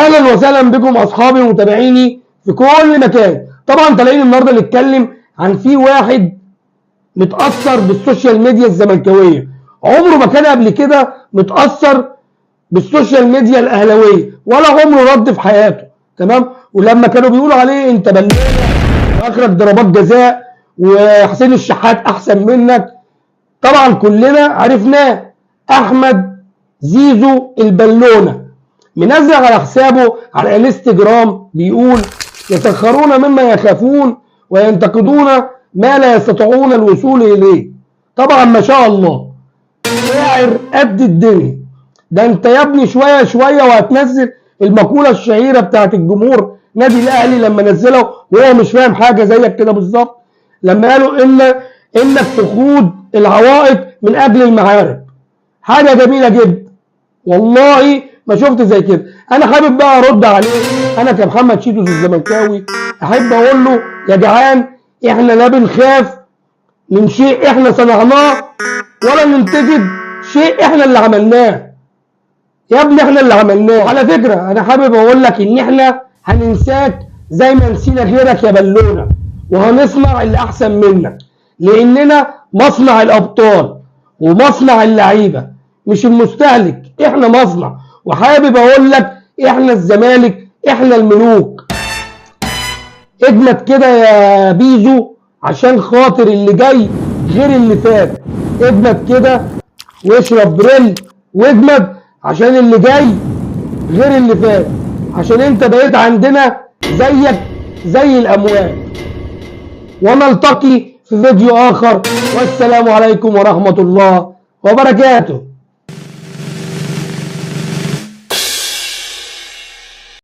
اهلا وسهلا بكم اصحابي ومتابعيني في كل مكان. طبعا طالعين النهارده نتكلم عن في واحد متاثر بالسوشيال ميديا الزملكاويه، عمره ما كان قبل كده متاثر بالسوشيال ميديا الاهلاويه ولا عمره رد في حياته، تمام؟ ولما كانوا بيقولوا عليه انت بلانه واخرج ضربات جزاء وحسين الشحات احسن منك، طبعا كلنا عرفناه. احمد زيزو البلونه منزل على حسابه على الانستجرام بيقول يسخرون مما يخافون وينتقدون ما لا يستطيعون الوصول اليه. طبعا ما شاء الله شاعر قد الدنيا. ده انت يا ابني شويه شويه وهتنزل المقوله الشهيره بتاعت الجمهور نادي الاهلي لما نزله وهو مش فاهم حاجه زيك كده بالظبط، لما قالوا انك تخوض العوائق من اجل المعارك. حاجه جميله جدا والله ما شفت زي كده. انا حابب بقى ارد عليه انا كمحمد شيتوس الزملكاوي، احب اقول له يا جدعان احنا لا بنخاف من شيء احنا صنعناه ولا ننتقد شيء احنا اللي عملناه. يا ابني احنا اللي عملناه. على فكره انا حابب اقول لك ان احنا هننساك زي ما نسينا غيرك يا بلونه، وهنصنع اللي احسن منك، لاننا مصنع الابطال ومصنع اللعيبه مش المستهلك، احنا مصنع. وحابب اقول لك احنا الزمالك، احنا الملوك. اجمد كده يا بيزو عشان خاطر اللي جاي غير اللي فات. اجمد كده واشرب بريل واجمد عشان اللي جاي غير اللي فات، عشان انت بقيت عندنا زيك زي الاموال. ونلتقي في فيديو اخر، والسلام عليكم ورحمة الله وبركاته.